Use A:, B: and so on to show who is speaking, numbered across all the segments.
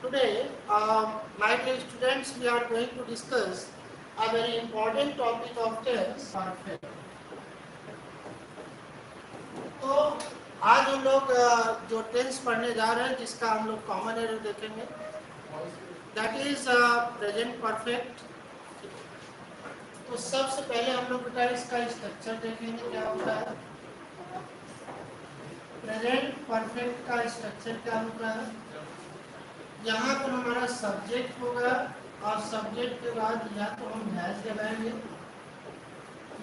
A: Today, my dear students, we are going to discuss a very important topic of tense perfect. तो आज हम लोग जो tense पढ़ने जा रहे हैं जिसका हम लोग कॉमन एरर देखेंगे, दैट इज प्रेजेंट परफेक्ट। तो सबसे पहले हम लोग बेटा इसका स्ट्रक्चर देखेंगे क्या होता है। प्रेजेंट परफेक्ट का स्ट्रक्चर क्या होता है। यहाँ पर हमारा सब्जेक्ट होगा और सब्जेक्ट के बाद या तो हम हैज लगाएंगे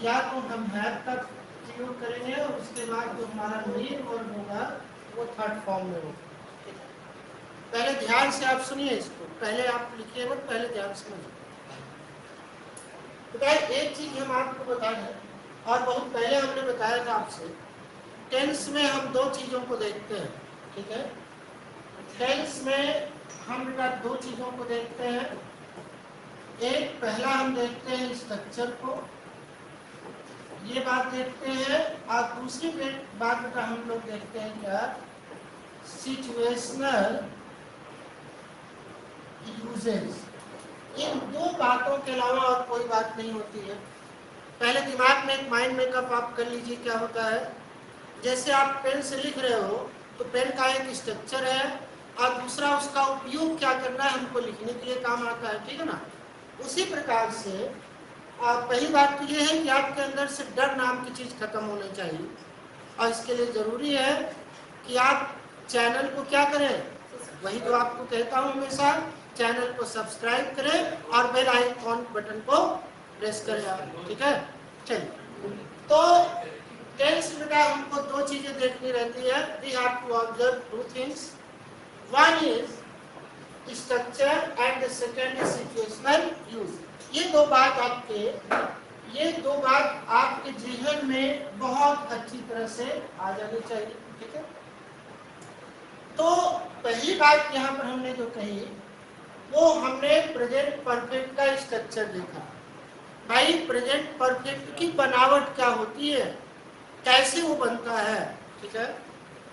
A: या तो हम हैव का प्रयोग करेंगे और उसके बाद जो हमारा मेन वर्ब होगा वो थर्ड फॉर्म में होगा। पहले ध्यान से आप सुनिए इसको, पहले आप लिखिए मत, पहले ध्यान से समझिए। एक चीज हम आपको बता दें और बहुत पहले हमने बताया था आपसे, टेंस में हम दो चीजों को देखते हैं, ठीक है। टेंस में हम बेटा दो चीजों को देखते हैं। एक पहला हम देखते हैं स्ट्रक्चर को, ये बात देखते हैं, और दूसरी बात बेटा हम लोग देखते हैं क्या, सिचुएशनल यूजेस। इन दो बातों के अलावा और कोई बात नहीं होती है। पहले दिमाग में एक माइंड मेकअप आप कर लीजिए क्या होता है। जैसे आप पेन से लिख रहे हो तो पेन का एक स्ट्रक्चर है और दूसरा उसका उपयोग क्या करना है, हमको लिखने के लिए काम आता है, ठीक है ना। उसी प्रकार से पहली बात तो ये है कि आपके अंदर से डर नाम की चीज़ खत्म होनी चाहिए और इसके लिए ज़रूरी है कि आप चैनल को क्या करें, वही जो आपको कहता हूँ हमेशा, चैनल को सब्सक्राइब करें और बेल आइकॉन बटन को प्रेस करें, ठीक है। चलिए, तो टेंस में हमको दो चीज़ें देखनी रहती है। We have to observe two things, one is structure and the second is situational use. ये दो बात आपके जीवन में बहुत अच्छी तरह से आ जानी चाहिए, ठीक है। तो पहली बात यहाँ पर हमने जो कही वो हमने प्रेजेंट परफेक्ट का स्ट्रक्चर देखा। भाई प्रेजेंट परफेक्ट की बनावट क्या होती है, कैसे वो बनता है, ठीक है।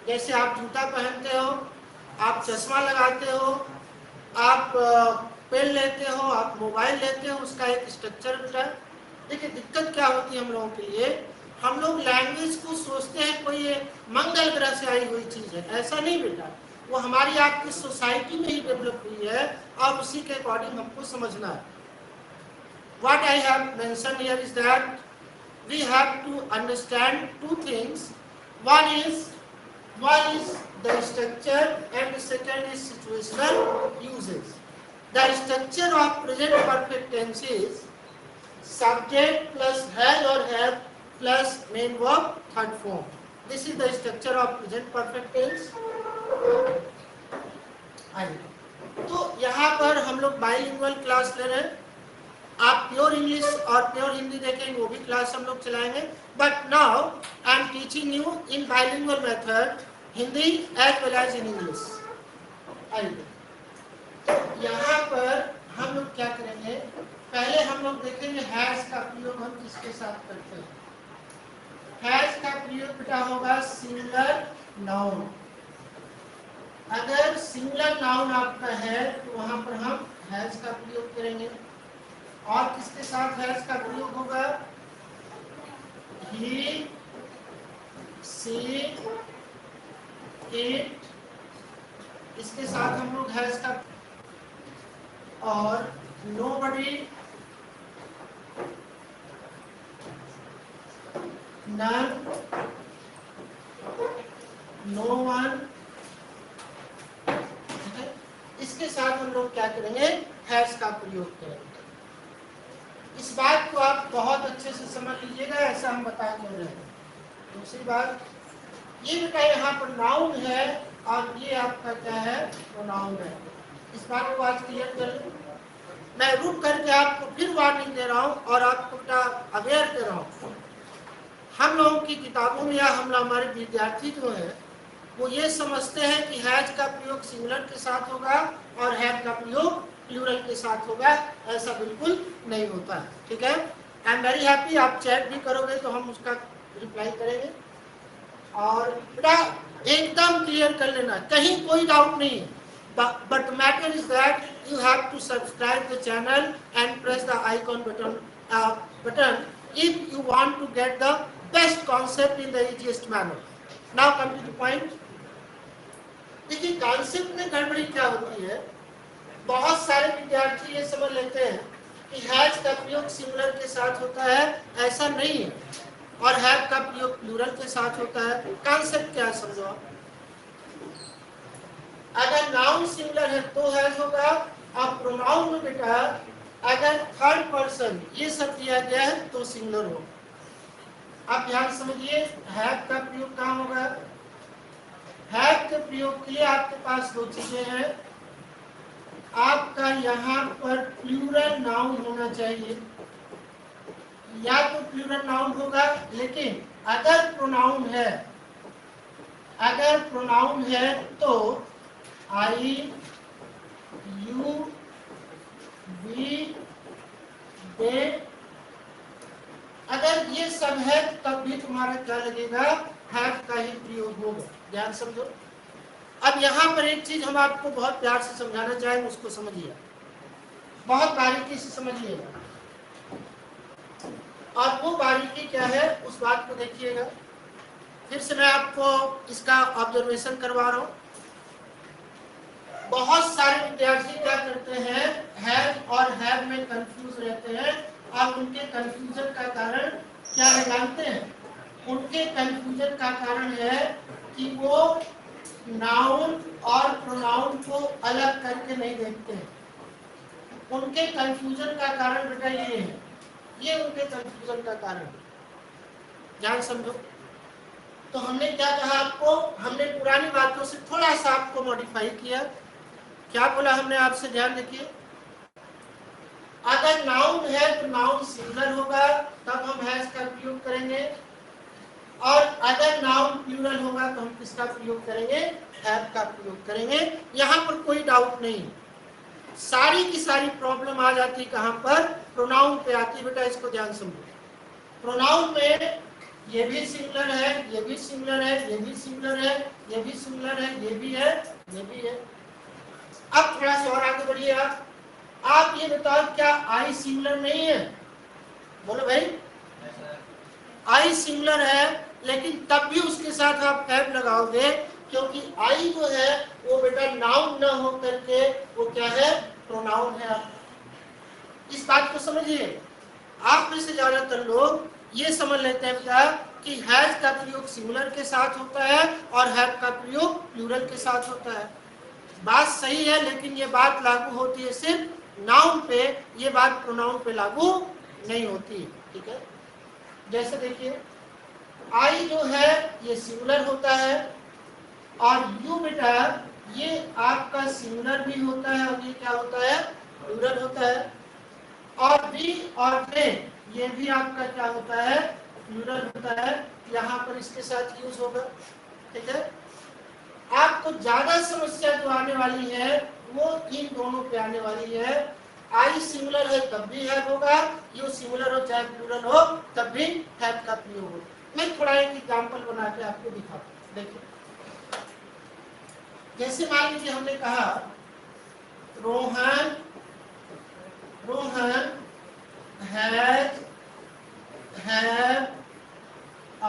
A: जैसे आप जूता पहनते हो, आप चश्मा लगाते हो, आप पेन लेते हो, आप मोबाइल लेते हो, उसका एक स्ट्रक्चर होता है। देखिए दिक्कत क्या होती है हम लोगों के लिए, हम लोग लैंग्वेज को सोचते हैं कोई मंगल ग्रह से आई हुई चीज़ है, ऐसा नहीं बेटा। वो हमारी आपकी सोसाइटी में ही डेवलप हुई है और उसी के अकॉर्डिंग हमको समझना है। What I have mentioned here is that we have to understand two things. One is the structure and the second is situational uses. The structure of present perfect tense is subject plus has or have plus main verb third form. This is the structure of present perfect tense. तो यहाँ पर हम लोग bilingual class ले रहे हैं। आप pure English और प्योर हिंदी देखेंगे, वो भी क्लास हम लोग चलाएंगे। But now I am teaching you in bilingual method, Hindi as well as in English. तो यहाँ पर हम लोग क्या करेंगे, पहले हम लोग देखेंगे हैज का प्रयोग हम किसके साथ करते हैं। हैज का प्रयोग बेटा होगा सिंगुलर नाउन। अगर सिंगुलर नाउन आपका है तो वहां पर हम हैज का प्रयोग करेंगे। और किसके साथ हैज का प्रयोग होगा, ही, सी, इट, इसके साथ हम लोग हैज का, और नोबडी, नन, नो वन, इसके साथ हम लोग क्या करेंगे, हैज का प्रयोग करेंगे। इस बात को आप बहुत अच्छे से समझ लीजिएगा, ऐसा हम बता क्यों रहे हैं। दूसरी बात ये बेटा यहाँ पर नाउन है और ये आपका क्या है, प्रोनाउन है। इस बात को आज क्लियर कर लो। मैं रुक करके आपको फिर वार्निंग दे रहा हूँ और आपको बेटा अवेयर कर रहा हूँ। हम लोगों की किताबों में या हमारे विद्यार्थी जो है वो ये समझते हैं कि हैज का प्रयोग सिंगुलर के साथ होगा और हैव का प्रयोग प्लूरल के साथ होगा। ऐसा बिल्कुल नहीं होता है, ठीक है। आई एम वेरी हैप्पी, आप चैट भी करोगे तो हम उसका रिप्लाई करेंगे। और बेटा एकदम क्लियर कर लेना, कहीं कोई डाउट नहीं है। but the matter is that you have to subscribe the channel and press the icon button if you want to get the best concept in the easiest manner. Now come to the point. देखिए concept में गड़बड़ी क्या होती है, बहुत सारे विद्यार्थी ये समझ लेते हैं कि हैज का प्रयोग सिंगुलर के साथ होता है, ऐसा नहीं है, और हैव का प्रयोग प्लूरल के साथ होता है। कॉन्सेप्ट क्या है समझो आप। अगर नाउन सिंगुलर है तो हैज होगा, और प्रोनाउन में बेटा अगर थर्ड पर्सन ये सब दिया गया है तो सिंगुलर होगा। आप ध्यान समझिए, हैव का प्रयोग कहाँ होगा। हैव के प्रयोग के लिए आपके पास दो चीजें हैं, आपका यहाँ पर प्लूरल नाउन होना चाहिए, या तो प्लूरल नाउन होगा, लेकिन अगर प्रोनाउन है तो आई, यू, वी, दे, अगर ये सब है तब भी तुम्हारा क्या लगेगा, हैव का ही प्रयोग होगा। ध्यान समझो। अब यहाँ पर एक चीज हम आपको बहुत प्यार से समझाना चाहेंगे, उसको समझिए, बहुत बारीकी से समझिएगा, और वो बारीकी क्या है उस बात को देखिएगा। फिर से मैं आपको इसका ऑब्जर्वेशन करवा रहा हूँ। बहुत सारे विद्यार्थी क्या करते हैं, हैव और हैव में कंफ्यूज रहते हैं, और उनके कंफ्यूजन का कारण क्या है जानते हैं। उनके कंफ्यूजन का कारण है कि वो नाउन और प्रोनाउन को अलग करके नहीं देखते हैं। उनके कंफ्यूजन का कारण बेटा ये है, ये उनके कंफ्यूजन का कारण। ध्यान समझो। तो हमने क्या कहा आपको, हमने पुरानी बातों से थोड़ा सा आपको मॉडिफाई किया। क्या बोला हमने आपसे, ध्यान रखिए। अगर नाउन है तो नाउन सिंगुलर होगा, तब हम हैज का प्रयोग करेंगे, और अगर नाउन प्लूरल होगा तो हम किसका प्रयोग करेंगे, हैव का प्रयोग करेंगे। यहाँ पर कोई डाउट नहीं। सारी की सारी प्रॉब्लम आ जाती कहाँ पर, प्रोनाउन पे आती है। बेटा इसको ध्यान समझो। प्रोनाउन में ये भी सिंगुलर है, ये भी सिंगुलर है, ये भी सिंगुलर है, ये भी सिंगुलर है, ये भी है, ये भी है। अब थोड़ा सा और आगे बढ़िए। आप ये बताओ, क्या आई सिंगुलर नहीं है? बोलो भाई, आई सिंगुलर है, लेकिन तब भी उसके साथ आप हैव लगाओगे, क्योंकि आई जो है वो बेटा नाउन न हो करके वो क्या है, प्रोनाउन है। इस बात को समझिए। आप में से ज्यादातर लोग ये समझ लेते हैं बेटा कि हैज का प्रयोग सिंगुलर के साथ होता है और हैव का प्रयोग प्लूरल के साथ होता है। बात सही है, लेकिन ये बात लागू होती है सिर्फ नाउन पे, ये बात प्रोनाउन पे लागू नहीं होती। ठीक है, जैसे देखिए आई जो है ये सिंगुलर होता है, और यू बेटा ये आपका सिंगुलर भी होता है, और ये क्या होता है, प्लूरल होता है। और बी और दे ये भी आपका क्या होता है, प्लूरल होता है। यहाँ पर इसके साथ यूज होगा। ठीक है, आपको ज्यादा समस्या जो आने वाली है वो इन दोनों पे आने वाली है। आई सिंगुलर है तब भी हैव होगा, यू सिंगुलर हो चाहे प्लूरल हो तब भी हैव का प्रयोग होगा। मैं थोड़ा एक एग्जांपल बना के आपको दिखाता हूं। देखिए, जैसे मान लीजिए हमने कहा रोहन हैज अ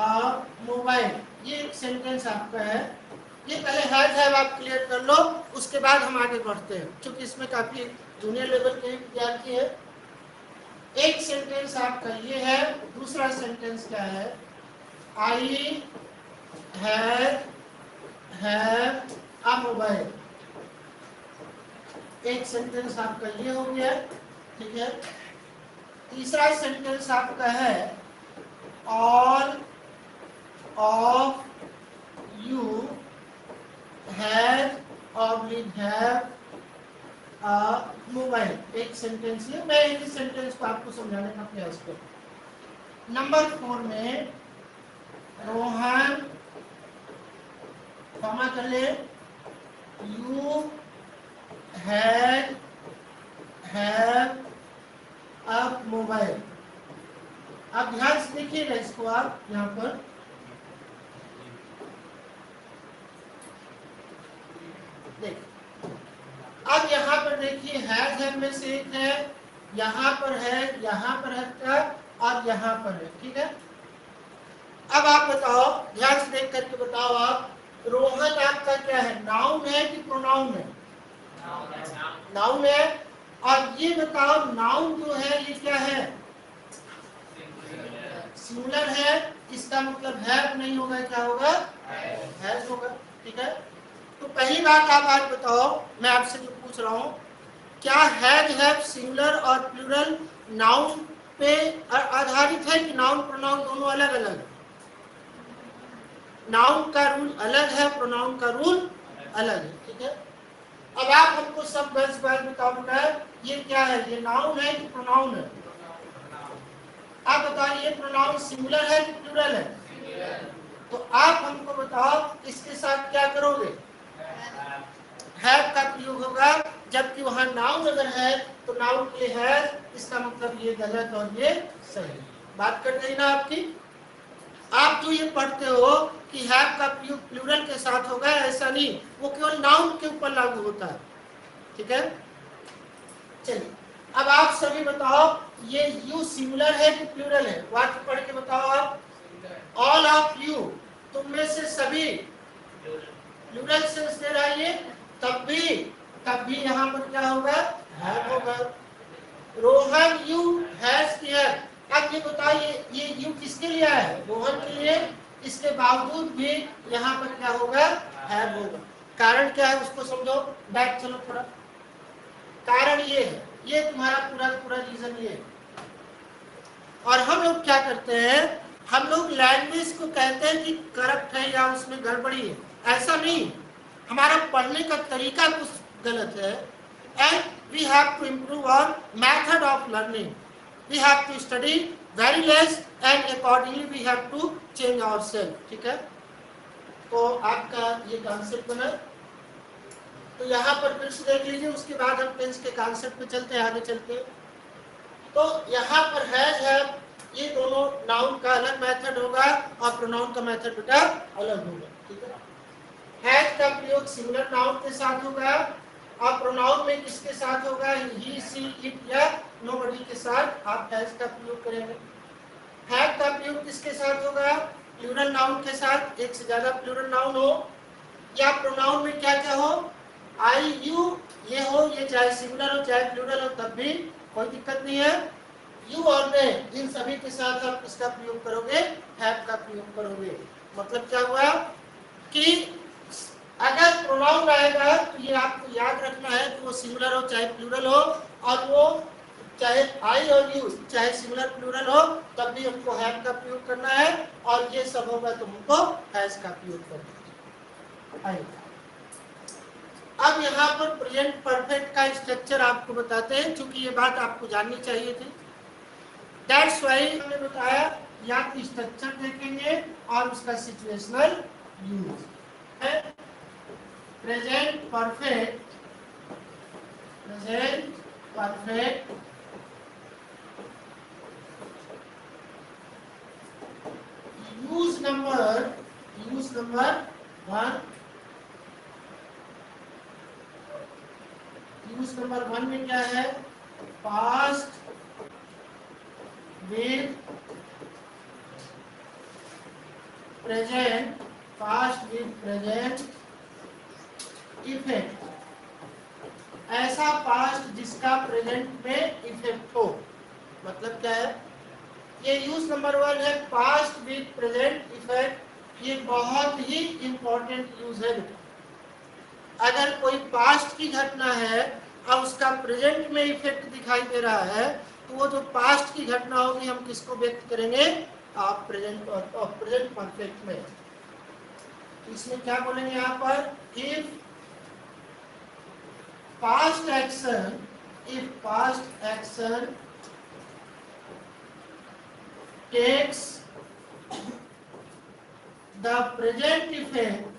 A: मोबाइल, ये एक सेंटेंस आपका है। ये पहले हैव आप क्लियर कर लो, उसके बाद हम आगे बढ़ते हैं, क्योंकि इसमें काफी जूनियर लेवल के विद्यार्थी है। एक सेंटेंस आपका ये है, दूसरा सेंटेंस क्या है, आई हैव अ मोबाइल। एक सेंटेंस आपका ये हो गया। ठीक है, तीसरा सेंटेंस आपका है all of you have a mobile. एक सेंटेंस है, मैं एक सेंटेंस को आपको समझाने का प्रयास करूँ। नंबर 4 में रोहन क्षमा कर ले, यू हैव अ मोबाइल। अब ध्यान से देखिएगा इसको, आप यहाँ पर देख देखिए हैज में से एक है, यहाँ पर है, यहाँ पर है और यहाँ पर है, ठीक है। अब आप बताओ, ध्यान से देख करके बताओ आप, रोहन आपका क्या है, नाउन है कि प्रोनाउन है? नाउन है। और ये बताओ नाउन जो है ये क्या है? सिंगुलर है, इसका मतलब हैव नहीं होगा, क्या होगा? हैज होगा, ठीक है। तो पहली बात आप आज बताओ, मैं आपसे जो पूछ रहा हूँ, क्या हैज हैव सिंगुलर और प्लूरल नाउन पे आधारित है कि नाउन प्रोनाउन दोनों अलग अलग है? नाउन का रूल अलग है, प्रोनाउन का रूल अलग है, ठीक है। अब आप हमको सब बस बताओ बेटा, ये क्या है, ये नाउन है कि प्रोनाउन है? आप बताओ ये प्रोनाउन सिंगुलर है कि प्लूरल है? तो आप हमको बताओ इसके साथ क्या करोगे? हैव का प्रयोग होगा, जबकि वहां नाउन अगर है तो नाउन के लिए है, इसका मतलब ये गलत और ये सही। बात कर रही ना आपकी? आप जो ये पढ़ते हो कि हैव का प्रयोग प्लूरल के साथ होगा, ऐसा नहीं, वो केवल नाउन के ऊपर लागू होता है, ठीक है। चलिए अब आप सभी बताओ, ये यू सिंगुलर है कि प्लूरल है? वाक्य पढ़ के बताओ आप। ऑल ऑफ यू, तुम में से सभी, प्लूरल सेंस दे रहा है ये, तब भी यहाँ पर क्या होगा? हैव होगा। रोहन यू हैज हियर, अब ये बताइए ये यू किसके लिए है? रोहन के लिए। इसके बावजूद भी यहाँ पर क्या होगा? हैव होगा। कारण क्या है उसको समझो, बैक चलो थोड़ा। कारण ये है, ये तुम्हारा पूरा रीजन ये है। और हम लोग क्या करते हैं, हम लोग लैंग्वेज को कहते हैं कि करप्ट है या उसमें गड़बड़ी है, ऐसा नहीं, हमारा पढ़ने का तरीका कुछ गलत है। And we have to improve our method of learning, we have to study very less and accordingly we have to change ourself, ठीक है। तो आपका ये कॉन्सेप्ट बना, तो यहाँ पर फिर से देख लीजिए, उसके बाद हम टेंस के कॉन्सेप्ट पे चलते हैं, आगे चलते हैं। तो यहाँ पर है, ये दोनों नाउन का अलग मेथड होगा और प्रोनाउन का मेथड बेटा अलग होगा, ठीक है। हैज का प्रयोग सिंगुलर नाउन के साथ होगा और प्रोनाउन में किसके साथ होगा? ही, सी, इट या नोबडी के साथ आप हैज का प्रयोग करेंगे। हैव का प्रयोग किसके साथ होगा? प्लूरल नाउन के साथ, एक से ज्यादा प्लूरल नाउन हो या प्रोनाउन में क्या क्या हो, आई, यू, ये हो, ये चाहे सिंगुलर हो चाहे प्लूरल हो, तब भी कोई दिक्कत नहीं है। यू और मैं, इन सभी के साथ आप किसका प्रयोग करोगे? हैव का प्रयोग करोगे। मतलब क्या हुआ कि अगर प्रोनाउन आएगा तो ये आपको याद रखना है कि वो सिंगुलर हो चाहे प्लूरल हो, और वो चाहे आई और यू चाहे सिंगुलर प्लूरल हो, तब भी हमको हैव का प्रयोग करना है, और ये सब होगा तो हमको हैज का प्रयोग करना है। अब यहाँ पर प्रेजेंट परफेक्ट का स्ट्रक्चर आपको बताते हैं, क्योंकि ये बात आपको जाननी चाहिए थी। दैट्स व्हाई हमने बताया, या तो स्ट्रक्चर देखेंगे और उसका सिचुएशनल यूज है। Present perfect, present perfect use number 1, use number 1 में क्या है? Past with present, past with present effect, ऐसा पास्ट जिसका प्रेजेंट में इफेक्ट हो। मतलब क्या है? ये यूज नंबर 1 है, पास्ट विद प्रेजेंट इफेक्ट। ये बहुत ही इंपॉर्टेंट यूज है। अगर कोई पास्ट की घटना है और उसका प्रेजेंट में इफेक्ट दिखाई दे रहा है, तो वो जो पास्ट की घटना होगी हम किसको व्यक्त करेंगे? आप प्रेजेंट और प्रेजेंट परफेक्ट में। इसमें क्या बोलेंगे यहाँ पर? If past action, if past action takes the present effect,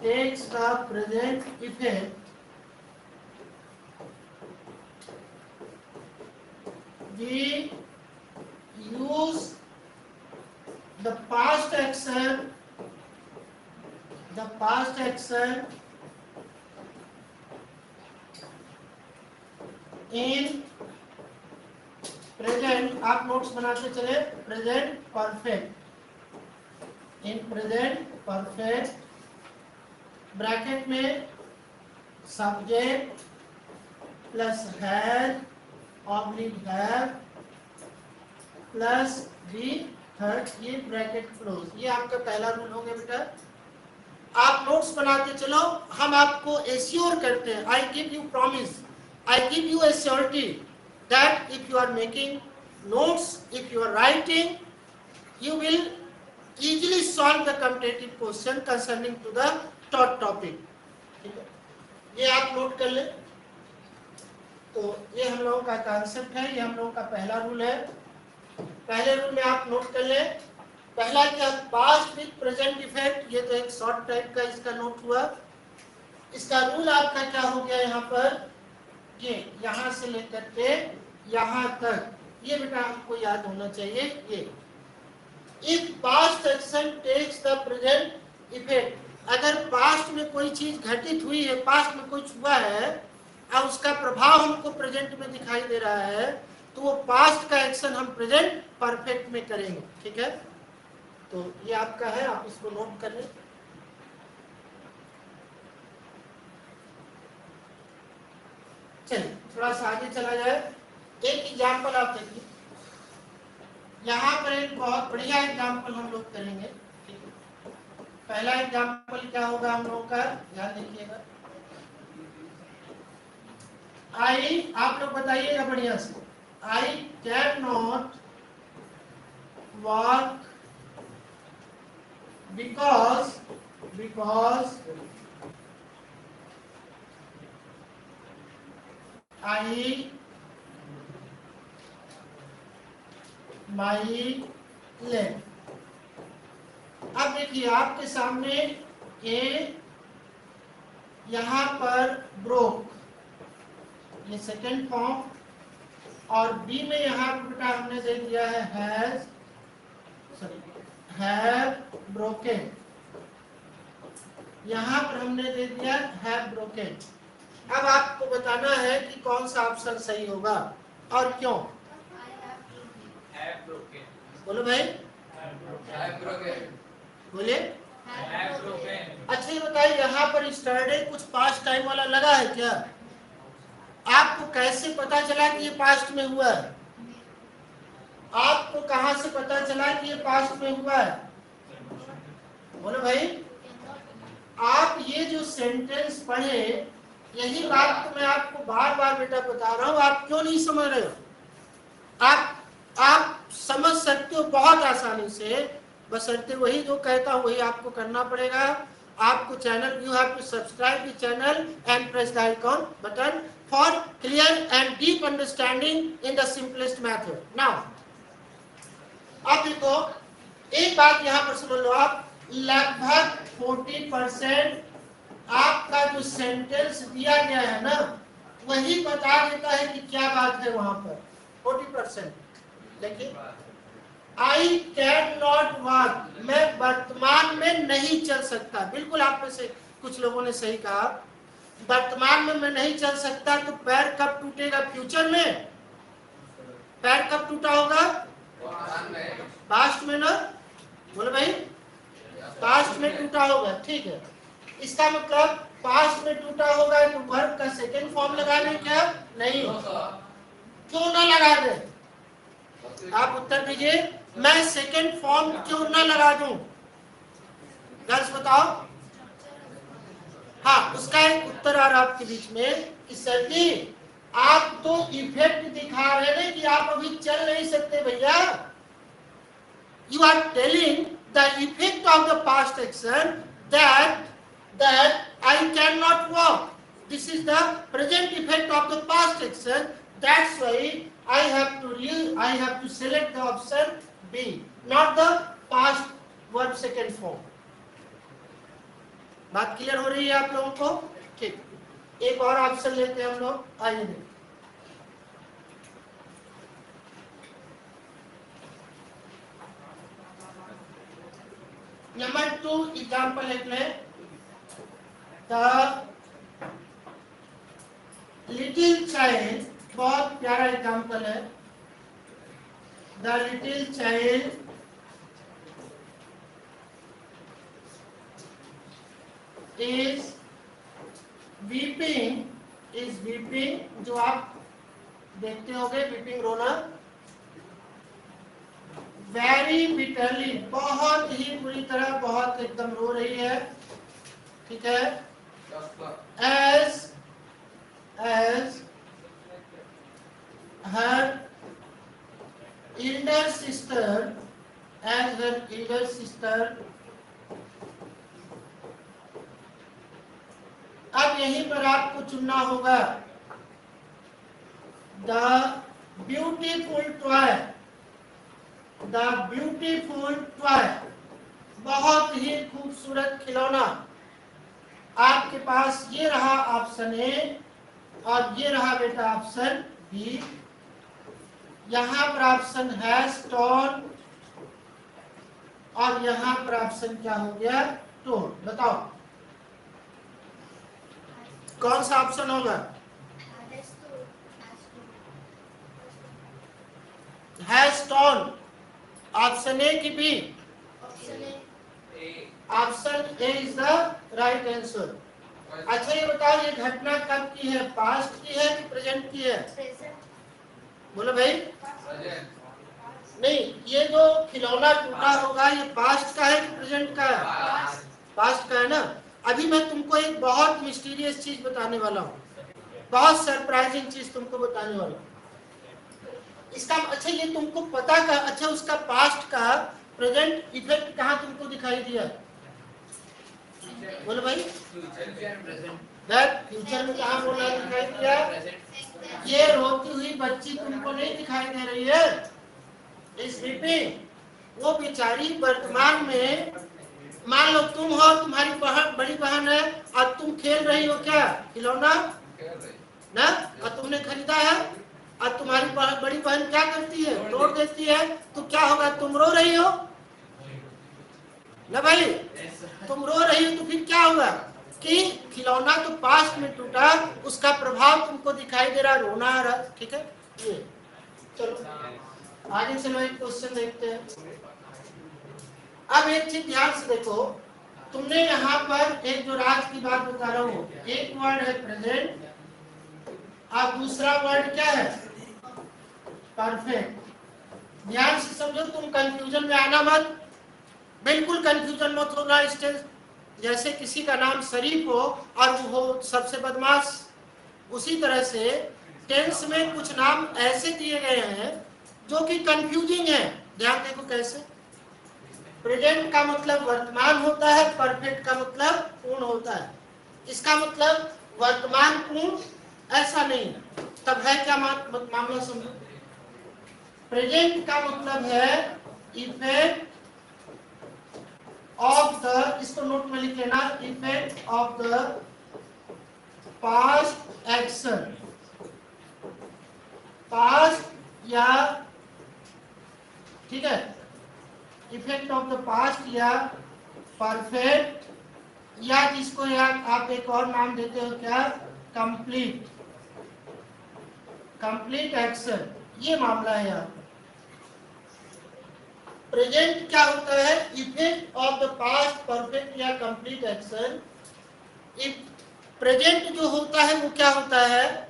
A: takes the present effect, we use the past action in present, आप नोट्स बनाते चले, present perfect, in present perfect bracket में subject plus has oblique have plus the third, ये bracket close. ये आपका पहला rule हो गया बेटा। आप नोट्स बनाते चलो, हम आपको एश्योर करते हैं, I give you promise, I give you assurity that if you are making notes, if you are writing, you will easily solve the competitive question concerning to the taught topic। ठीक है, ये आप note कर ले। तो ये हम लोगों का कॉन्सेप्ट है, ये हम लोगों का पहला रूल है। पहले रूल में आप नोट कर ले, पहला क्या, पास्ट विद प्रेजेंट इफेक्ट, ये तो एक शॉर्ट टाइप का इसका नोट हुआ। इसका रूल आपका क्या हो गया यहाँ पर, ये यहाँ से लेकर के यहाँ तक, ये बेटा आपको याद होना चाहिए। ये If past action takes the present effect, अगर पास्ट में कोई चीज घटित हुई है, पास्ट में कुछ हुआ है और उसका प्रभाव हमको प्रेजेंट में दिखाई दे रहा है, तो वो पास्ट का एक्शन हम प्रेजेंट परफेक्ट में करेंगे। ठीक है, तो ये आपका है, आप इसको नोट कर लें। चलिए थोड़ा सा आगे चला जाए, एक एग्जाम्पल आप देखिए। यहाँ पर एक बहुत बढ़िया एग्जाम्पल हम लोग करेंगे। पहला एग्जाम्पल क्या होगा हम लोगों का, ध्यान देखिएगा। आई, आप लोग बताइएगा बढ़िया से, आई can not walk because I my leg. अब देखिए आपके सामने ए यहाँ पर ब्रोक, ये सेकेंड फॉर्म, और बी में यहाँ बेटा हमने दे दिया है हैज, सॉरी हैव ब्रोकन, यहाँ पर हमने दे दिया हैव ब्रोकन। अब आपको बताना है कि कौन सा ऑप्शन सही होगा और क्यों। बोलो भाई, बोले। अच्छा ये बताइए, यहाँ पर स्टरडे कुछ पास्ट टाइम वाला लगा है क्या? आपको कैसे पता चला कि ये पास्ट में हुआ है? आपको कहां से पता चला कि ये पास्ट में हुआ है? बोलो भाई। आप ये जो सेंटेंस पढ़े, यही बात तो मैं आपको बार बार बेटा बता रहा हूं, आप क्यों नहीं समझ रहे हो? आप समझ सकते हो बहुत आसानी से, बशर्ते वही जो कहता हूँ वही आपको करना पड़ेगा। आपको channel, you have to subscribe the channel and press the icon button for clear and deep understanding in the simplest method. Now अब देखो एक बात यहाँ पर समझ लो आप, लगभग 40% आपका जो सेंटेंस दिया गया है ना, वही बता देता है कि क्या बात है वहां पर। 40% देखिए, आई कैन नॉट वॉक, मैं वर्तमान में नहीं चल सकता। बिल्कुल आप में से कुछ लोगों ने सही कहा, वर्तमान में मैं नहीं चल सकता, तो पैर कब टूटेगा? फ्यूचर में। पैर कब टूटा होगा? पास्ट में ना, बोले भाई, पास्ट में टूटा होगा। ठीक है, इसका मतलब पास्ट में टूटा होगा तो वर्ब का सेकेंड फॉर्म लगा दें क्या? नहीं, क्यों ना लगा दें? आप उत्तर दीजिए, मैं सेकेंड फॉर्म क्यों ना लगा दूं? गर्ल्स बताओ। हाँ, उसका एक उत्तर आ रहा आपके बीच में कि सर जी आप तो इफेक्ट दिखा रहे हैं कि आप अभी चल नहीं सकते भैया। You are telling the effect of the past action that I cannot walk. This is the present effect of the past action. That's why I have to select the option B, not the past verb second form. बात clear हो रही है आप लोगों को? ठीक, एक और ऑप्शन लेते हैं हम लोग, आइए देखिए। नंबर 2 एग्जाम्पल एक लें। The little child बहुत प्यारा एग्जाम्पल है। The little child is weeping, जो आप देखते होंगे वीपिंग रोना, वेरी बिटरली, बहुत ही बुरी तरह, बहुत एकदम रो रही है, ठीक है। एज her elder sister, अब यहीं पर आपको चुनना होगा द ब्यूटीफुल टॉय, बहुत ही खूबसूरत खिलौना। आपके पास ये रहा ऑप्शन ए और ये रहा बेटा ऑप्शन बी। यहाँ पर ऑप्शन है स्टोन और यहाँ पर ऑप्शन क्या हो गया, टोन। बताओ कौन सा ऑप्शन होगा? है स्टोन, ऑप्शन ए की B? Option A is the right answer. अच्छा ये बताओ, ये घटना कब की है, पास्ट की है कि प्रेजेंट की है? बोलो भाई। नहीं, ये जो खिलौना टूटा होगा ये पास्ट का है कि प्रेजेंट का है? पास्ट का है ना। अभी मैं तुमको एक बहुत मिस्टीरियस चीज बताने वाला हूँ, बहुत सरप्राइजिंग चीज तुमको बताने वाला हूँ। इसका अच्छा ये तुमको पता का, अच्छा उसका पास्ट का प्रेजेंट इफेक्ट कहाँ तुमको दिखाई दिया? बोलो भाई। फ्यूचर में कहाँ बोला दिखाई दिया? ये रोती हुई बच्ची तुमको नहीं दिखाई दे रही है इस वीपिंग, वो बेचारी वर्तमान में, मान लो तुम हो, तुम्हारी बहन, बड़ी बहन है और तुम खेल रही हो क्या खिलौना ना, और तुमने खरीदा है और तुम्हारी बड़ी बहन क्या करती है, तोड़ देती है, तो क्या होगा? तुम रो रही हो ना भाई, तुम रो रही हो, तो फिर क्या होगा कि खिलौना तो पास्ट में टूटा, उसका प्रभाव तुमको दिखाई दे रहा, रोना आ रहा, ठीक है। ये चलो आगे चलो एक क्वेश्चन देखते हैं। अब एक चीज ध्यान से देखो, तुमने यहाँ पर एक जो राज की बात बता रहा हूँ, एक वर्ड है प्रेजेंट और दूसरा वर्ड क्या है, परफेक्ट। ध्यान से समझो, तुम कंफ्यूजन में आना मत, बिल्कुल कंफ्यूजन मत होना। इस टेंस जैसे किसी का नाम शरीफ हो और वो हो सबसे बदमाश, उसी तरह से टेंस में कुछ नाम ऐसे दिए गए हैं जो कि कंफ्यूजिंग है। ध्यान देखो कैसे, प्रेजेंट का मतलब वर्तमान होता है, परफेक्ट का मतलब पूर्ण होता है। इसका मतलब वर्तमान पूर्ण ऐसा नहीं, तब है क्या मामला समझो। प्रेजेंट का मतलब है इफेक्ट ऑफ द, इसको नोट में लिख लेना, effect of the past action, past या, ठीक है, इफेक्ट ऑफ द पास्ट या परफेक्ट, या जिसको यार आप एक और नाम देते हो क्या, कंप्लीट, कंप्लीट एक्शन, ये मामला है यहाँ। प्रेजेंट क्या होता है, effect of the past perfect या कंप्लीट एक्शन। प्रेजेंट जो होता है वो क्या होता है,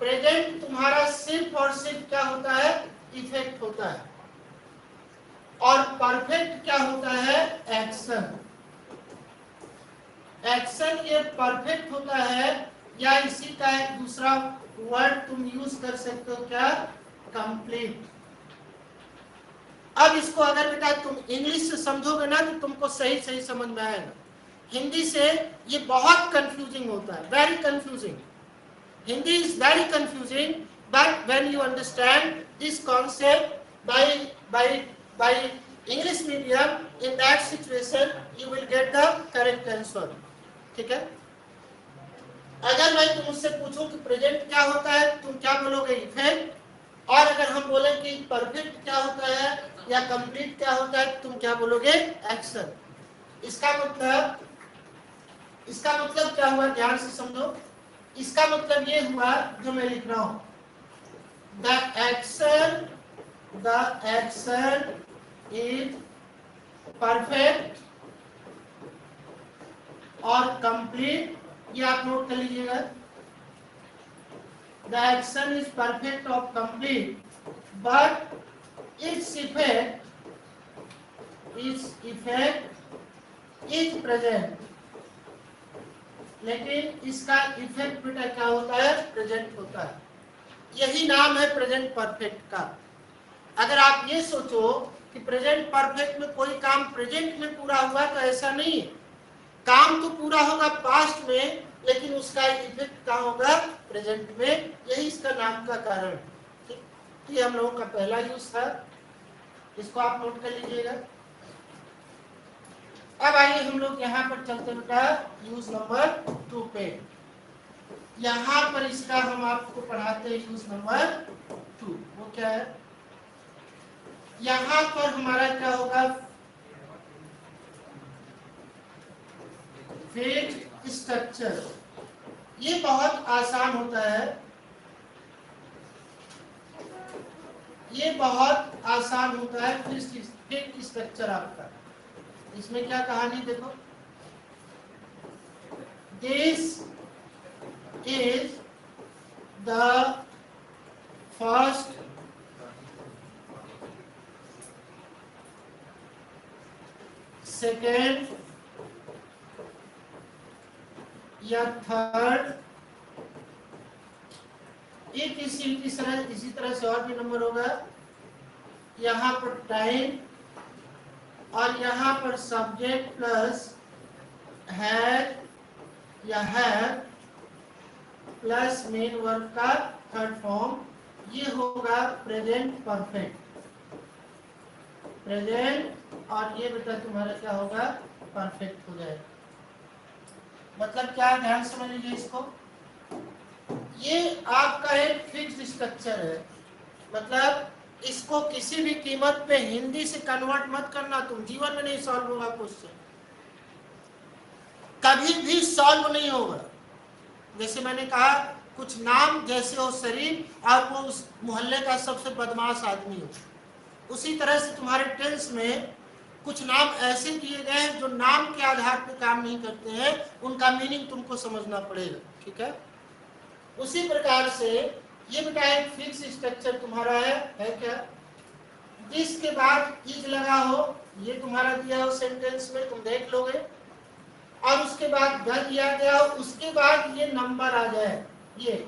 A: प्रेजेंट तुम्हारा सिर्फ और सिर्फ क्या होता है, इफेक्ट होता है, और परफेक्ट क्या होता है, एक्शन। एक्शन ये परफेक्ट होता है, या इसी का एक दूसरा वर्ड तुम यूज कर सकते हो क्या, कंप्लीट। अब इसको अगर बेटा तुम इंग्लिश से समझोगे ना तो तुमको सही सही समझ में आएगा। हिंदी से ये बहुत कंफ्यूजिंग होता है, very confusing. Hindi is very confusing, but when you understand this concept by English medium, in that situation you will get the correct answer, ठीक है। अगर मैं तुमसे पूछूं कि प्रेजेंट क्या होता है, तुम क्या बोलोगे, इफेक्ट। और अगर हम बोले कि परफेक्ट क्या होता है या कंप्लीट क्या होता है, तुम क्या बोलोगे, एक्शन। इसका मतलब क्या हुआ, ध्यान से समझो। इसका मतलब ये हुआ जो मैं लिख रहा हूं, द एक्शन इज परफेक्ट और कंप्लीट, ये आप नोट कर लीजिएगा। द एक्शन इज परफेक्ट और complete but its effect is present, लेकिन इसका इफेक्ट बेटा क्या होता है, प्रेजेंट होता है। यही नाम है प्रेजेंट परफेक्ट का। अगर आप ये सोचो कि प्रेजेंट परफेक्ट में कोई काम प्रेजेंट में पूरा हुआ, तो ऐसा नहीं है। काम तो पूरा होगा पास्ट में, लेकिन उसका इफेक्ट कहाँ होगा, प्रेजेंट में। यही इसका नाम का कारण। ठीक, ये हम लोगों का पहला यूज था, इसको आप नोट कर लीजिएगा। अब आइए हम लोग यहाँ पर चलते बेटा यूज नंबर 2 पे। यहाँ पर इसका हम आपको पढ़ाते हैं यूज नंबर 2। वो क्या है, यहाँ पर हमारा क्या होगा, फिक्स्ड स्ट्रक्चर। ये बहुत आसान होता है, ये बहुत आसान होता है फिक्स्ड स्ट्रक्चर आपका। इसमें क्या कहानी देखो, this is the first second या थर्ड, एक इसी तरह से और भी नंबर होगा। यहाँ पर टाइम और यहाँ पर सब्जेक्ट प्लस हैड या हैव प्लस मेन वर्ब का थर्ड फॉर्म, ये होगा प्रेजेंट परफेक्ट। प्रेजेंट और ये बेटा तुम्हारा क्या होगा, परफेक्ट हो जाएगा। मतलब क्या, ध्यान समझ लीजिए इसको। ये आपका एक फिक्स्ड स्ट्रक्चर है, मतलब इसको किसी भी कीमत पे हिंदी से कन्वर्ट मत करना, तुम जीवन में नहीं सॉल्व होगा क्वेश्चन, कभी भी सॉल्व नहीं होगा। जैसे मैंने कहा, कुछ नाम जैसे हो शरीफ और वो उस मोहल्ले का सबसे बदमाश आदमी हो, उसी तरह से तुम्हारे टेंस में कुछ नाम ऐसे दिए गए हैं जो नाम के आधार पर काम नहीं करते हैं, उनका मीनिंग तुमको समझना पड़ेगा। ठीक है, उसी प्रकार से ये बेटा एक फिक्स स्ट्रक्चर तुम्हारा है क्या। दिस के बाद इज लगा हो, ये तुम्हारा दिया हो सेंटेंस में, तुम देख लोगे। और उसके बाद द दिया गया हो, उसके बाद ये नंबर आ जाए, ये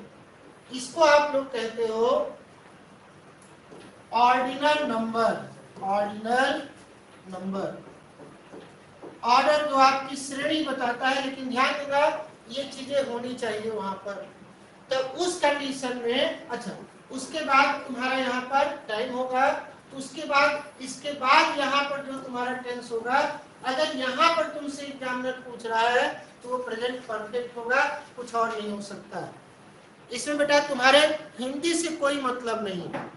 A: इसको आप लोग कहते हो ordinal number. Ordinal number, order जो आपकी श्रेणी बताता है, लेकिन ध्यान देगा ये चीजें होनी चाहिए वहां पर। तब उस कंडीशन में, अच्छा उसके बाद तुम्हारा यहाँ पर टाइम होगा, तो उसके बाद इसके बाद यहाँ पर जो तुम्हारा टेंस होगा, अगर यहाँ पर तुमसे एग्जामिनर पूछ रहा है तो वो प्रेजेंट परफेक्ट होगा, कुछ और नहीं हो सकता। इसमें बेटा तुम्हारे हिंदी से कोई मतलब नहीं है।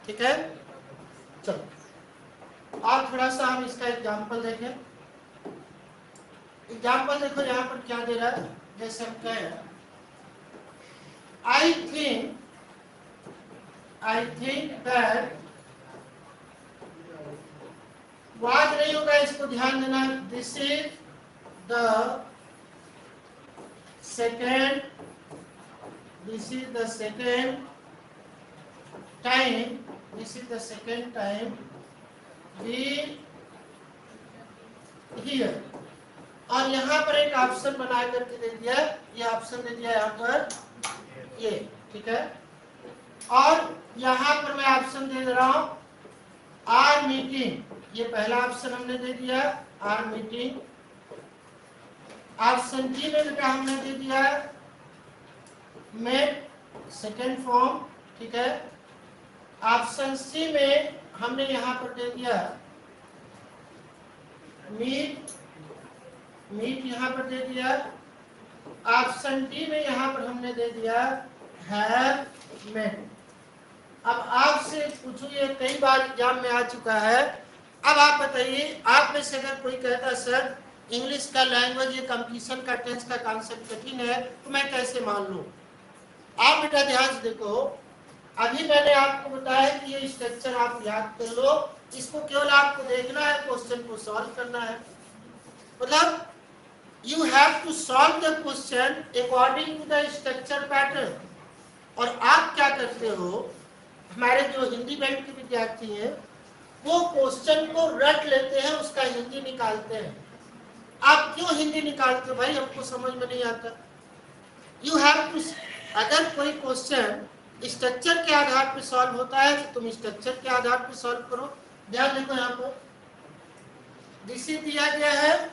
A: ठीक है, चलो और थोड़ा सा हम इसका एग्जाम्पल देखें। एग्जाम्पल देखो यहाँ पर क्या दे रहा है, जैसे हम कहें I think that, वाद नहीं होगा, इसको ध्यान देना। This is the second time we hear. और यहाँ पर एक ऑप्शन बना करके दे दिया, ये ऑप्शन दे दिया यहाँ पर, ये ठीक है। और यहाँ पर मैं ऑप्शन दे रहा हूँ आर मीटिंग, ये पहला ऑप्शन हमने दे दिया आर मीटिंग। ऑप्शन डी में बेटा हमने दे दिया मेट सेकेंड फॉर्म, ठीक है। ऑप्शन सी में हमने यहाँ पर दे दिया मीट यहाँ पर दे दिया। ऑप्शन डी में यहाँ पर हमने दे दिया हैव मेट। अब आपसे पूछूं, ये कई बार एग्जाम में आ चुका है, अब आप बताइए, आप में से अगर कोई कहता सर इंग्लिश का लैंग्वेज, ये कंप्लीशन का टेंस का कॉन्सेप्ट कठिन है, तो मैं कैसे मान लूं। आप बेटा ध्यान से देखो, अभी मैंने आपको बताया कि ये स्ट्रक्चर आप याद कर लो, इसको केवल आपको देखना है, क्वेश्चन को सॉल्व करना है। मतलब you have to solve the question according to the structure pattern. और आप क्या करते हो, हमारे जो हिंदी बेल्ट के विद्यार्थी हैं वो क्वेश्चन को रट लेते हैं, उसका हिंदी निकालते हैं। आप क्यों हिंदी निकालते हो भाई, हमको समझ में नहीं आता। यू हैव टू, अगर कोई क्वेश्चन स्ट्रक्चर के आधार पर सॉल्व होता है तो तुम स्ट्रक्चर के आधार पर सॉल्व करो। ध्यान देखो यहाँ पर दिशा दिया गया है,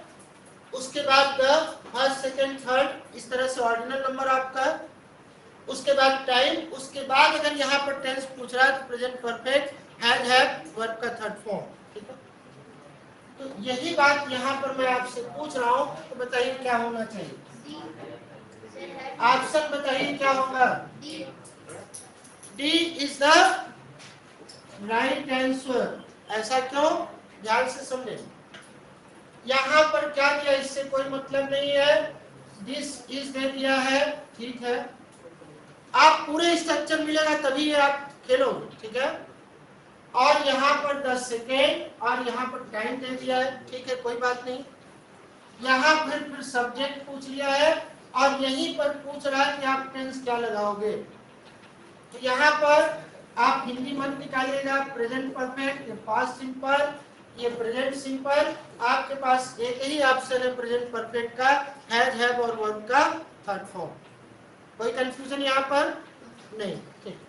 A: उसके बाद द फर्स्ट सेकंड थर्ड इस तरह से ऑर्डिनल नंबर आपका, उसके बाद टाइम, उसके बाद अगर यहाँ पर टेंस पूछ रहा है तो present perfect has have verb का थर्ड फॉर्म। ठीक है, तो यही बात यहाँ पर मैं आपसे पूछ रहा हूँ, तो बताइए क्या होना चाहिए। ऑप्शन बताइए क्या होगा। D is the right answer. ऐसा क्यों, ध्यान से समझे। यहाँ पर क्या दिया, इससे कोई मतलब नहीं है, दिस इज दे दिया है, ठीक है। आप पूरे स्ट्रक्चर मिलेगा तभी ये आप खेलोगे, ठीक है। और यहाँ पर 10 सेकेंड और यहाँ पर टाइम दे दिया है, ठीक है, कोई बात नहीं। यहाँ फिर सब्जेक्ट पूछ लिया है और यहीं पर पूछ रहा है कि आप टेंस क्या लगाओगे। तो यहाँ पर आप हिंदी मत निकालिएगा, प्रेजेंट परफेक्ट, ये पास्ट सिंपल, ये प्रेजेंट सिंपल। आपके पास एक ही ऑप्शन है प्रेजेंट परफेक्ट का, हैज हैव और वर्ब का थर्ड फॉर्म। कोई कंफ्यूजन यहाँ पर नहीं, ठीक।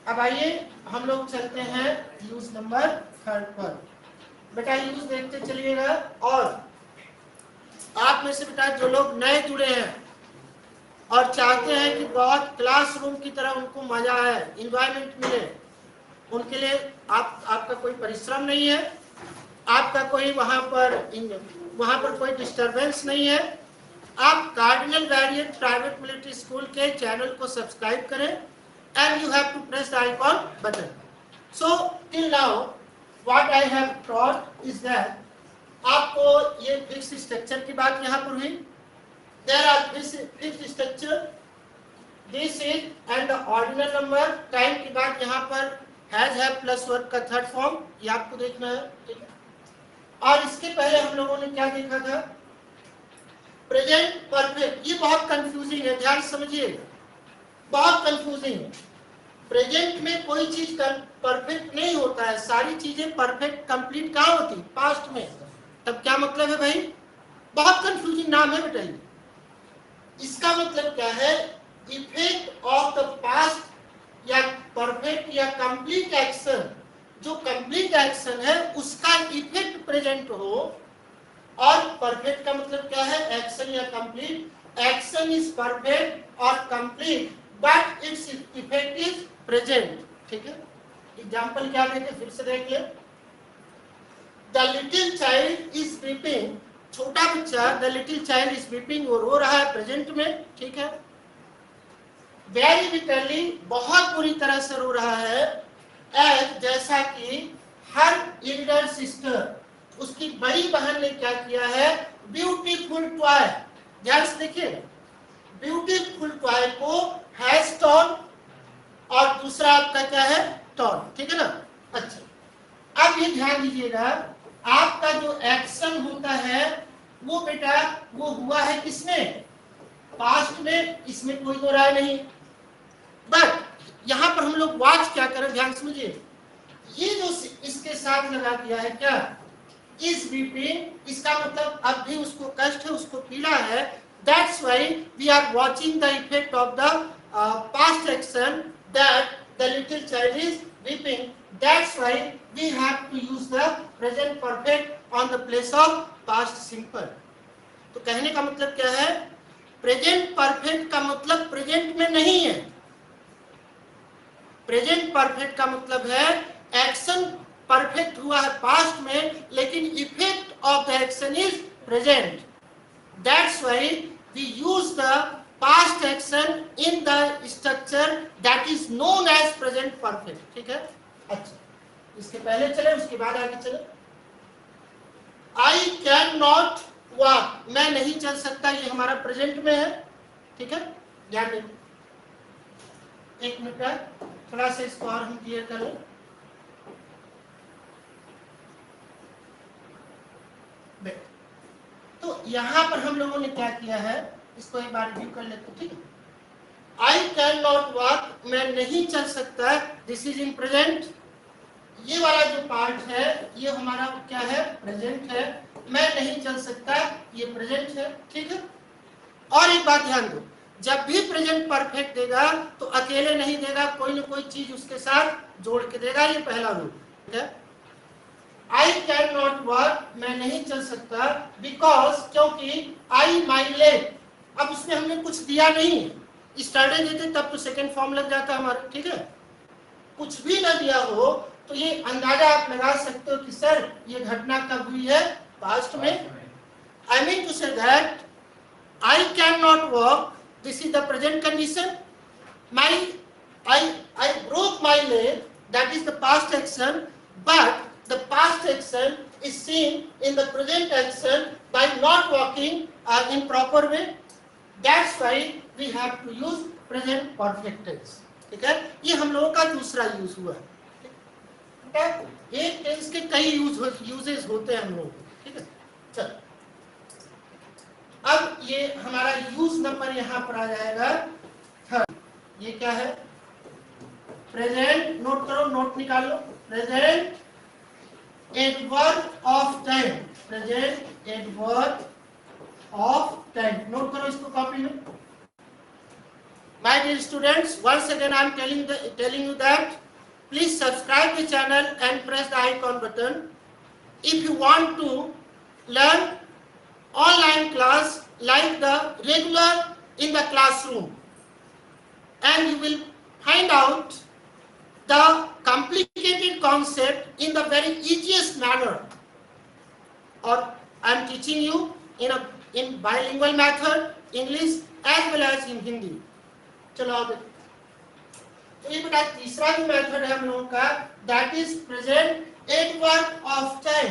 A: अब आइए हम लोग चलते हैं यूज नंबर थर्ड पर। बेटा यूज देखते चलिएगा। और आप में से बेटा जो लोग नए जुड़े हैं और चाहते हैं कि बहुत क्लासरूम की तरह उनको मजा आए, एंजॉयमेंट मिले, उनके लिए आपका कोई परिश्रम नहीं है, आपका कोई वहां पर कोई डिस्टरबेंस नहीं है। आप cardinal variant private military school के चैनल को सब्सक्राइब करें and you have to press the icon button. So till now what I have taught is that, आपको ये फिक्स स्ट्रक्चर की बात यहाँ पर हुई। There are fix structure, this is and the ordinal number. Time की बात यहाँ पर हैज हैव प्लस वर्ब का थर्ड फॉर्म, ये आपको देखना है, ठीक है। और इसके पहले हम लोगों ने क्या देखा था, प्रेजेंट परफेक्ट। ये बहुत कंफ्यूजिंग है, ध्यान समझिए, बहुत कंफ्यूजिंग है। प्रेजेंट में कोई चीज परफेक्ट नहीं होता है, सारी चीजें परफेक्ट कंप्लीट कहाँ होती, पास्ट में। तब क्या मतलब है भाई, बहुत कंफ्यूजिंग नाम है बेटा। इसका मतलब क्या है, इफेक्ट ऑफ द पास्ट या परफेक्ट या कंप्लीट एक्शन, जो कंप्लीट एक्शन है उसका इफेक्ट प्रेजेंट हो। और परफेक्ट का मतलब क्या है, एक्शन या कंप्लीट। एक्शन इज परफेक्ट और complete but its effect is present, ठीक है। एग्जांपल क्या देंगे, फिर से देख ले। The little child is weeping, छोटा बच्चा, the little child is weeping, वो रो रहा है प्रेजेंट में, ठीक है। वेरी बिटरली, बहुत बुरी तरह से रो रहा है। एज, जैसा कि हर एल्डर सिस्टर, उसकी बड़ी बहन ने क्या किया है, ब्यूटीफुल टॉय। ध्यान से देखिए, ब्यूटीफुल टॉय को हैज टॉन और दूसरा आपका क्या है, टॉन, ठीक है ना। अच्छा, अब ये ध्यान दीजिएगा, आपका जो एक्शन होता है वो बेटा वो हुआ है किसमें, पास्ट में, इसमें कोई दो राय नहीं। बट यहां पर हम लोग वॉच क्या करें, ध्यान समझिए। ये जो इसके साथ लगा दिया है क्या, इज वीपिंग, इसका मतलब अब भी उसको कष्ट है, उसको पीड़ा है। That's why we are watching the effect of the past action that the little child is weeping. That's why we have to use the present perfect on the place of past simple. तो कहने का मतलब क्या है, present perfect का मतलब present में नहीं है। प्रेजेंट परफेक्ट का मतलब है एक्शन परफेक्ट हुआ है पास्ट में, लेकिन effect of the action is present. That's why we use the past action in the structure that is known as present perfect, ठीक है। अच्छा, इसके पहले चले उसके बाद आगे चले। आई कैन नॉट वॉक, मैं नहीं चल सकता, ये हमारा प्रेजेंट में है, ठीक है, ध्यान दें। एक मिनट, थोड़ा सा इसको और हम क्लियर कर लें। तो यहां पर हम लोगों ने क्या किया है, इसको एक बार रिव्यू कर लेते हैं, ठीक है। आई कैन नॉट वॉक, मैं नहीं चल सकता, दिस इज इन प्रेजेंट। ये वाला जो पार्ट है ये हमारा क्या है, प्रेजेंट है। मैं नहीं चल सकता, ये प्रेजेंट है, ठीक है। और एक बात ध्यान दो, जब भी प्रेजेंट परफेक्ट देगा तो अकेले नहीं देगा, कोई ना कोई चीज उसके साथ जोड़ के देगा, ये पहला रूल, ठीक है। आई कैन नॉट वर्क, मैं नहीं चल सकता, बिकॉज, क्योंकि आई माई लेग, अब उसमें हमने कुछ दिया नहीं है, स्टार्टिंग देते तब तो सेकेंड फॉर्म लग जाता हमारा, ठीक है। कुछ भी ना दिया हो तो ये अंदाजा आप लगा सकते हो कि सर ये घटना कब हुई है, पास्ट में। I mean to say that I can not walk, this is the present condition. I broke my leg, that is the past action, but the past action is seen in the present action by not walking in proper way. That's why we have to use present perfect tense. ठीक है, ये हम लोगों का दूसरा use हुआ है। एक टेंस के कई यूजेस होते हैं हम लोगों को, ठीक है। चल, अब ये हमारा यूज नंबर यहां पर आ जाएगा थर्ड। ये क्या है, प्रेजेंट, नोट करो, नोट निकालो। Present adverb of time, present adverb of time, note करो इसको कॉपी में। My dear students, once again I am telling you that please subscribe the channel and press the icon button if you want to learn online class like the regular in the classroom, and you will find out the complicated concept in the very easiest manner. Or I am teaching you in bilingual method, English as well as in Hindi. चलो आगे। तो ये बेटा तीसरा जो method है हम लोगों का, that is present adverb of time.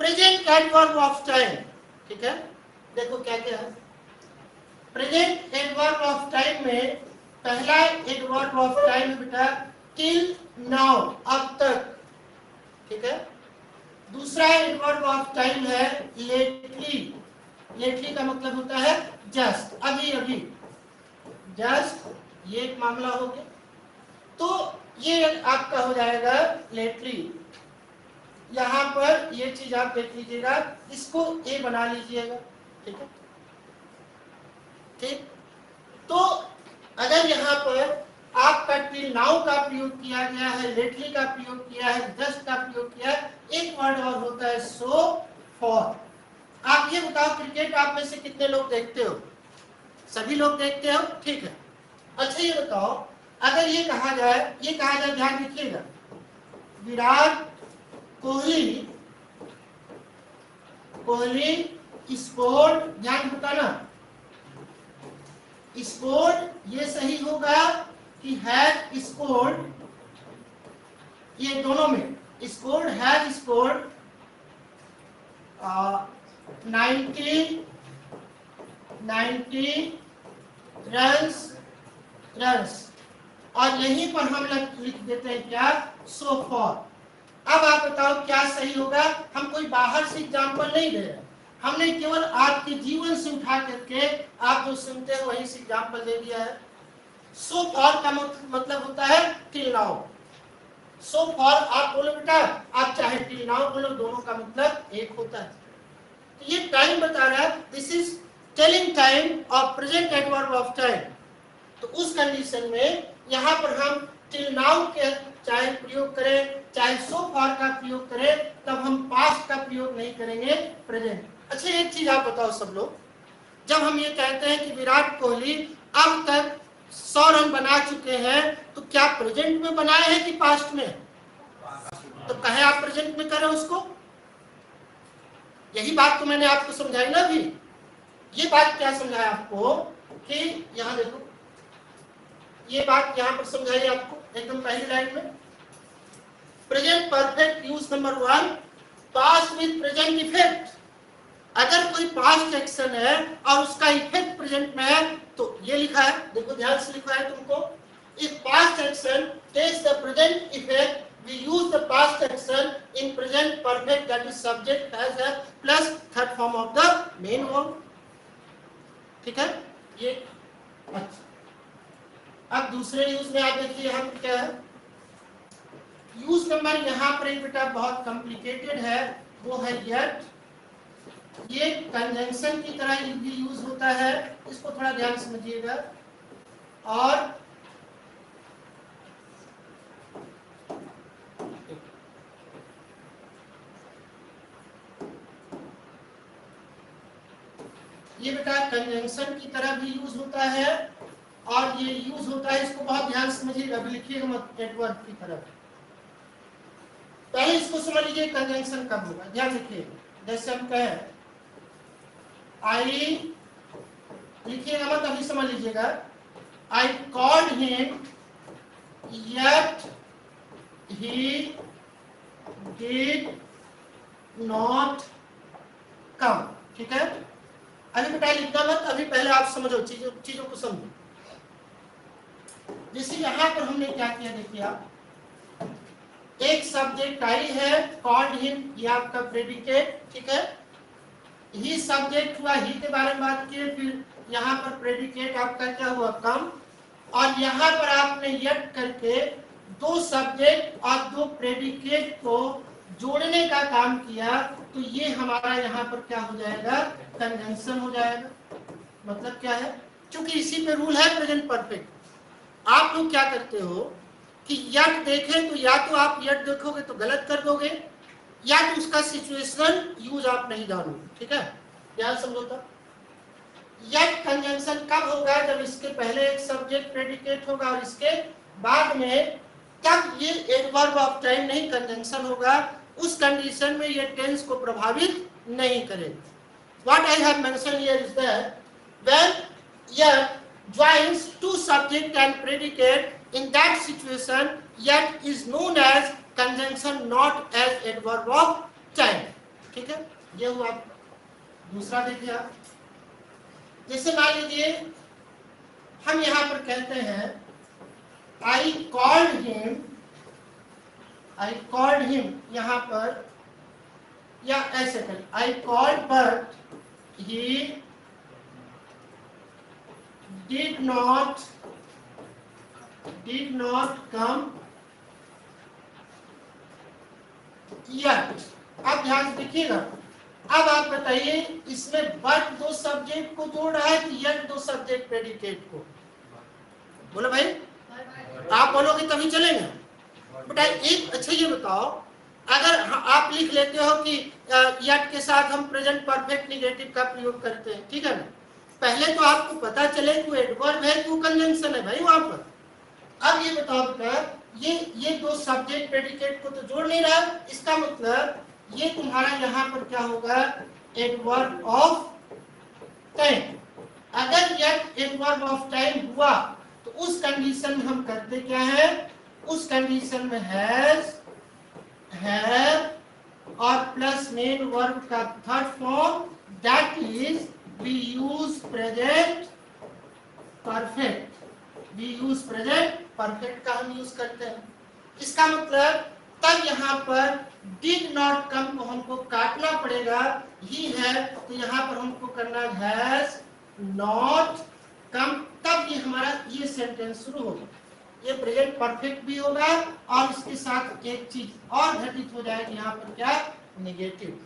A: Present adverb of time, ठीक है। देखो क्या क्या है प्रेजेंट एडवर्ब ऑफ टाइम में। पहला एडवर्ब ऑफ टाइम है बेटा टिल नाउ, अब तक, ठीक है। दूसरा एडवर्ब ऑफ टाइम है लेटली। लेटली का मतलब होता है जस्ट, अभी अभी, जस्ट, ये एक मामला हो गया। तो ये आपका हो जाएगा लेटली। यहां पर ये चीज आप देख लीजिएगा, इसको ए बना लीजिएगा, ठीक है, ठीक। तो अगर यहां पर आपका टिल नाउ का प्रयोग किया गया है, लेटली का प्रयोग किया है, जस्ट का प्रयोग किया है, एक वर्ड और होता है सो फॉर। आप ये बताओ, क्रिकेट आप में से कितने लोग देखते हो? सभी लोग देखते हो, ठीक है। अच्छा ये बताओ, अगर ये कहा जाए, ध्यान रखिएगा, विराट कोहली स्कोर्ड, ध्यान बताना, स्कोर्ड ये सही होगा कि हैज स्कोर्ड, ये दोनों में, स्कोर्ड हैज स्कोर्ड 90 रन्स, और यहीं पर हम लिख देते हैं क्या, सो फॉर। अब आप बताओ क्या सही होगा। हम कोई बाहर से एग्जाम्पल नहीं दे रहे, हमने केवल आपके जीवन से उठा करके आप जो सुनते हैं वहीं से एग्जाम्पल दे दिया है। सो फॉर का मतलब होता है टिल नाउ। सो फॉर आप बोलो बेटा, आप चाहे टिल नाउ बोलो, दोनों का मतलब एक होता है। तो ये टाइम बता रहा है, this is telling time of present adverb of time. तो उस कंडीशन में यहाँ पर हम टिल नाउ के चाहे प्रयोग करें, चाहे सो फार का प्रयोग करें, तब हम पास्ट का प्रयोग नहीं करेंगे, प्रेजेंट। अच्छा एक चीज आप बताओ सब लोग, जब हम ये कहते हैं कि विराट कोहली अब तक 100 रन बना चुके हैं, तो क्या प्रेजेंट में बनाए हैं कि पास्ट में? तो कहे आप प्रेजेंट में करें उसको। यही बात तो मैंने आपको समझाई ना भी। ये बात क्या समझाया आपको कि यहाँ देखो, ये बात यहाँ पर समझाई आपको एकदम पहली लाइन में। Present perfect use number 1, past with present effect. अगर कोई पास्ट एक्शन है और उसका इफेक्ट प्रेजेंट में है, तो ये लिखा है, देखो ध्यान से लिखा है तुमको, past action takes the present effect, we use the past action in present perfect, that is subject has a plus third form of the main verb. ठीक है ये अच्छा। अब दूसरे यूज में आप देखिए हम क्या है, यूज नंबर यहाँ पर एक बेटा बहुत कॉम्प्लिकेटेड है, वो है yet। ये कंजंक्शन की तरह भी यूज होता है, इसको थोड़ा ध्यान समझिएगा। और ये बेटा कंजंक्शन की तरह भी यूज होता है, और ये यूज होता है, इसको बहुत ध्यान से समझिएगा, अभी लिखिएगा मत एडवर्ब की तरह। पहले इसको समझ लीजिए कंजंक्शन कब होगा, ध्यान रखिएगा। जैसे हम कहें आई, लिखिएगा मत, अभी समझ लीजिएगा। I called him yet he did not come। ठीक है, अभी बेटा लिखना मत, अभी पहले आप समझो, चीजों को समझो। जैसे यहां पर हमने क्या किया, देखिए आप, एक सब्जेक्ट आई है, कॉल्ड हिम, ये आपका प्रेडिकेट। ठीक है, ही सब्जेक्ट हुआ, ही के बारे में बात किए, फिर यहाँ पर प्रेडिकेट आपका क्या हुआ, कम। और यहाँ पर आपने यट करके दो सब्जेक्ट और दो प्रेडिकेट को जोड़ने का काम किया, तो ये हमारा यहाँ पर क्या हो जाएगा, कंजंक्शन हो जाएगा। मतलब क्या है, क्योंकि इसी पे रूल है प्रेजेंट परफेक्ट। आप लोग क्या करते हो कि यट देखें तो या तो आप यट देखोगे तो गलत कर दोगे, या तो उसका सिचुएशन यूज आप नहीं जानोगे। ठीक है, ध्यान समझो। तब यट कंजंक्शन कब होगा, जब इसके पहले एक सब्जेक्ट प्रेडिकेट होगा और इसके बाद में, तब ये एडवर्ब ऑफ टाइम नहीं कंजंक्शन होगा। उस कंडीशन में ये टेंस को प्रभावित नहीं करेगा। What I have mentioned here is that when yet joins two subject and predicate, in that situation yet is known as conjunction, not as adverb of time। ठीक है, ये हुआ। दूसरा देखिए आप, जैसे मान लीजिए हम यहाँ पर कहते हैं I called him, यहाँ पर, या ऐसे करें, I called but he did not come yet। अब ध्यान से देखिएगा। अब आप बताइए, इसमें बट दो सब्जेक्ट को जोड़ रहा है कि यट दो सब्जेक्ट प्रेडिकेट को? बोलो भाई, आप बोलोगे तभी चलेगा बेटा। एक अच्छा ये बताओ, अगर आप लिख लेते हो कि यट के साथ हम प्रेजेंट परफेक्ट निगेटिव का प्रयोग करते हैं, ठीक है ना, पहले तो आपको पता चले कि वो एडवर्ब है कि वो कंजंक्शन है भाई वहां पर। अब ये बताओ बेटा, ये दो सब्जेक्ट प्रेडिकेट को तो जोड़ नहीं रहा, इसका मतलब ये तुम्हारा यहाँ पर क्या होगा, एडवर्ब ऑफ टाइम। अगर यट एडवर्ब ऑफ टाइम हुआ तो उस कंडीशन में हम करते क्या है, उस कंडीशन में हैज, हैव और प्लस मेन वर्ब का third form, that is we use present perfect. We use present perfect का हम यूज करते हैं। इसका मतलब तब यहाँ पर डिड नॉट कम को हमको काटना पड़ेगा, ही है तो यहाँ पर हमको करना हैज नॉट कम, तब ये हमारा ये सेंटेंस शुरू होगा। ये प्रेजेंट परफेक्ट भी होगा और इसके साथ एक चीज और घटित हो जाएगी, यहाँ पर क्या, नेगेटिव।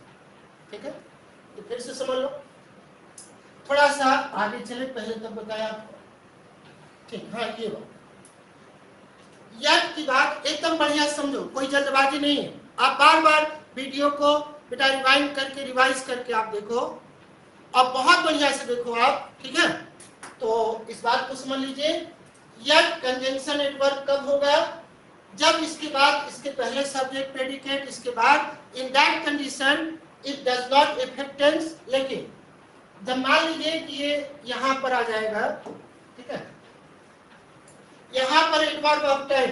A: ठीक है, तो फिर से समझ लो, थोड़ा सा आगे चले, पहले तब बताया आपको। ठीक, हाँ ये बात, यट की बात एकदम बढ़िया समझो, कोई जल्दबाजी नहीं है। आप बार बार वीडियो को बेटा रिवाइंड करके, रिवाइज करके आप देखो, और बहुत बढ़िया से देखो आप। ठीक है, तो इस बात को समझ लीजिए, यट कंजंक्शन एडवर्ब कब होगा, जब इसके बाद इसके पहले सब्जेक्ट प्रेडिकेट, इसके बाद in that condition it does not effect tense. लेकिन जब मान लीजिए कि ये यहाँ पर आ जाएगा, ठीक है, यहाँ पर एडवर्ब ऑफ टाइम,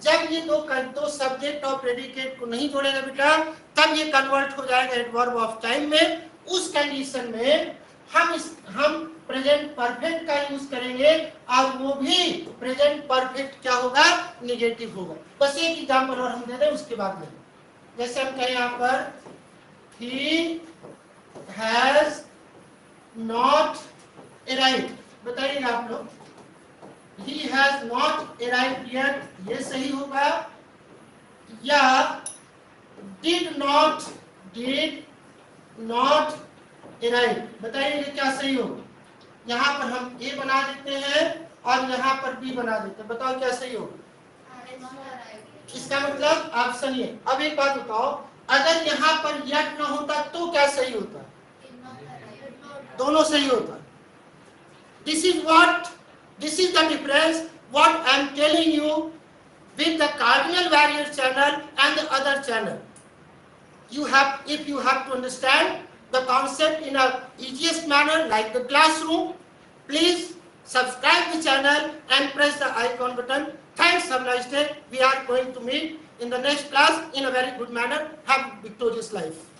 A: जब ये दो सब्जेक्ट और प्रेडिकेट को नहीं जोड़ेगा बेटा, तब ये कन्वर्ट हो जाएगा एडवर्ब ऑफ टाइम में। उस कंडीशन में हम प्रेजेंट परफेक्ट का यूज करेंगे, और वो भी प्रेजेंट परफेक्ट क्या होगा, निगेटिव होगा। बस एक एग्जाम्पल और हम दे दें, उसके बाद में जैसे हम कहें यहाँ पर he has not arrived, बताइएगा आप लोग, he has not arrived yet, ये सही होगा, या did not arrive, बताइएगा क्या सही होगा। यहाँ पर हम A बना देते हैं और यहाँ पर B बना देते हैं, बताओ क्या सही होगा। इसका मतलब ऑप्शन ये। अब एक बात बताओ, अगर यहाँ पर yet ना होता तो क्या सही होता, दोनों सही होता। This is the difference what I am telling you with the cardinal variable channel and the other channel. If you have to understand the concept in a easiest manner like the classroom, please subscribe the channel and press the icon button. Thanks, have a nice day. We are going to meet in the next class in a very good manner. Have a victorious life.